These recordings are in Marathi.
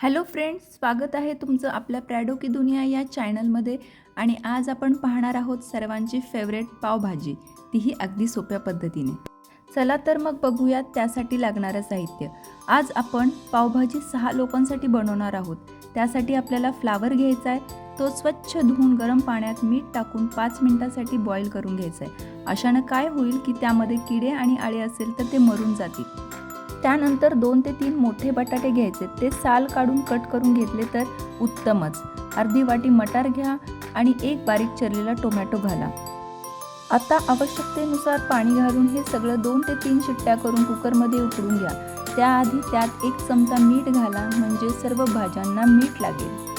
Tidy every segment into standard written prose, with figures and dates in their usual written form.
हॅलो फ्रेंड्स, स्वागत आहे तुमचं आपल्या प्रॅडो की दुनिया या चॅनलमध्ये. आणि आज आपण पाहणार आहोत सर्वांची फेवरेट पावभाजी, तीही अगदी सोप्या पद्धतीने. चला तर मग बघूयात त्यासाठी लागणारं साहित्य. आज आपण पावभाजी 6 लोकांसाठी बनवणार आहोत. त्यासाठी आपल्याला फ्लावर घ्यायचा आहे. तो स्वच्छ धुवून गरम पाण्यात मीठ टाकून 5 मिनिटांसाठी बॉईल करून घ्यायचा आहे. अशानं काय होईल की त्यामध्ये किडे आणि आळे असेल तर ते मरून जातील. त्यानंतर 2 ते 3 मोठे बटाटे घ्यायचे. ते साल काढून कट करून घेतले तर उत्तमच. अर्धी वाटी मटार घ्या आणि एक बारीक चिरलेला टोमॅटो घाला. आता आवश्यकतेनुसार पाणी घालून हे सगळं 2 ते 3 शिट्ट्या करून कुकरमध्ये उकळून घ्या. त्याआधी त्यात 1 चमचा मीठ घाला, म्हणजे सर्व भाज्यांना मीठ लागेल.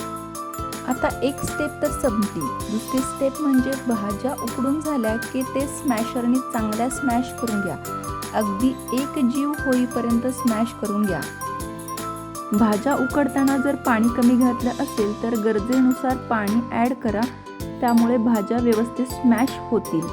आता एक स्टेप तर संपली. दुसरी स्टेप म्हणजे भाज्या उकडून झाल्या की ते स्मॅशरने चांगल्या स्मॅश करून घ्या. अगदी एक जीव होईपर्यंत स्मॅश करून घ्या. भाज्या उकडताना जर पाणी कमी घातलं असेल तर गरजेनुसार पाणी ॲड करा, त्यामुळे भाज्या व्यवस्थित स्मॅश होतील.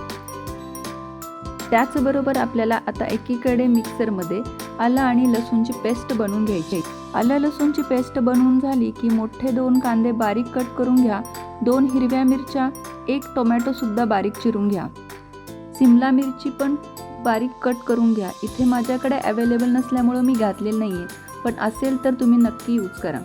त्याचबरोबर आपल्याला आता एकीकडे मिक्सरमध्ये आलं आणि लसूणची पेस्ट बनवून घ्यायची. आलं लसूणची पेस्ट बनवून झाली की मोठे 2 कांदे बारीक कट करून घ्या. 2 हिरव्या मिरच्या, 1 टोमॅटोसुद्धा बारीक चिरून घ्या. सिमला मिरची पण बारीक कट करून घ्या. इथे माझ्याकडे अवेलेबल नसल्यामुळं मी घातलेलं नाही आहे, पण असेल तर तुम्ही नक्की यूज करा.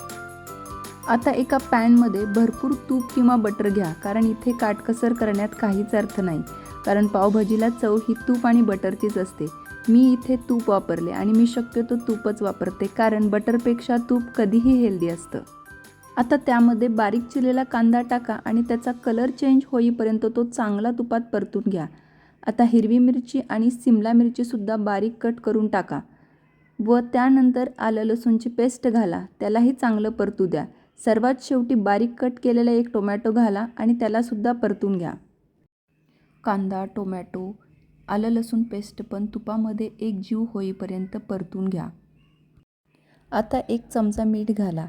आता एका पॅनमध्ये भरपूर तूप किंवा बटर घ्या, कारण इथे काटकसर करण्यात काहीच अर्थ नाही, कारण पावभाजीला चव ही तूप आणि बटरचीच असते. मी इथे तूप वापरले आणि मी शक्यतो तूपच वापरते, कारण बटरपेक्षा तूप कधीही हेल्दी असतं. आता त्यामध्ये बारीक चिरलेला कांदा टाका आणि त्याचा कलर चेंज होईपर्यंत तो चांगला तुपात परतून घ्या. आता हिरवी मिरची आणि सिमला मिरचीसुद्धा बारीक कट करून टाका व त्यानंतर आलं लसूणची पेस्ट घाला. त्यालाही चांगलं परतू द्या. सर्वात शेवटी बारीक कट केलेला 1 टोमॅटो घाला आणि त्यालासुद्धा परतून घ्या. कांदा, टोमॅटो, आलं लसूण पेस्ट पण तुपामध्ये एक जीव होईपर्यंत परतून घ्या. आता 1 चमचा मीठ घाला.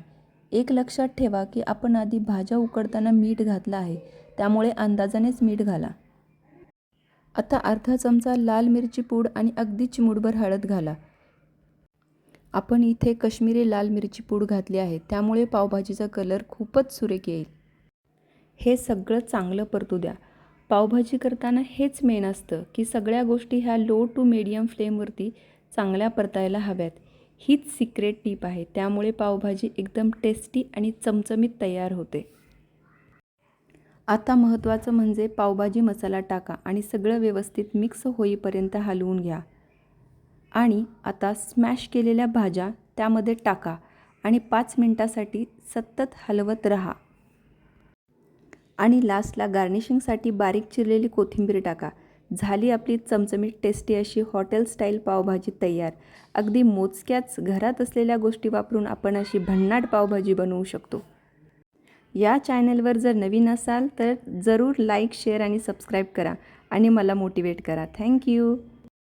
एक लक्षात ठेवा की आपण आधी भाज्या उकडताना मीठ घातलं आहे, त्यामुळे अंदाजानेच मीठ घाला. आता अर्धा चमचा लाल मिरची पूड आणि अगदी चिमूटभर हळद घाला. आपण इथे काश्मीरी लाल मिरची पूड घातली आहे, त्यामुळे पावभाजीचा कलर खूपच सुरेख येईल. हे सगळं चांगलं परतू द्या. पावभाजी करताना हेच मेन असतं की सगळ्या गोष्टी ह्या लो टू मीडियम फ्लेमवरती चांगल्या परतायला हव्यात. हीच सिक्रेट टीप आहे, त्यामुळे पावभाजी एकदम टेस्टी आणि चमचमीत तयार होते. आता महत्त्वाचं म्हणजे पावभाजी मसाला टाका आणि सगळं व्यवस्थित मिक्स होईपर्यंत हलवून घ्या. आणि आता स्मॅश केलेल्या भाज्या त्यामध्ये टाका आणि 5 मिनिटांसाठी सतत हलवत राहा. आणि लास्टला गार्निशिंगसाठी बारीक चिरलेली कोथिंबीर टाका. झाली आपली चमचमीत टेस्टी अशी हॉटेल स्टाईल पावभाजी तयार. अगदी मोजक्याच घरात असलेल्या गोष्टी वापरून आपण अशी भन्नाट पावभाजी बनवू शकतो. या चॅनलवर जर नवीन असाल तर जरूर लाईक, शेअर आणि सबस्क्राईब करा आणि मला मोटिवेट करा. थँक्यू.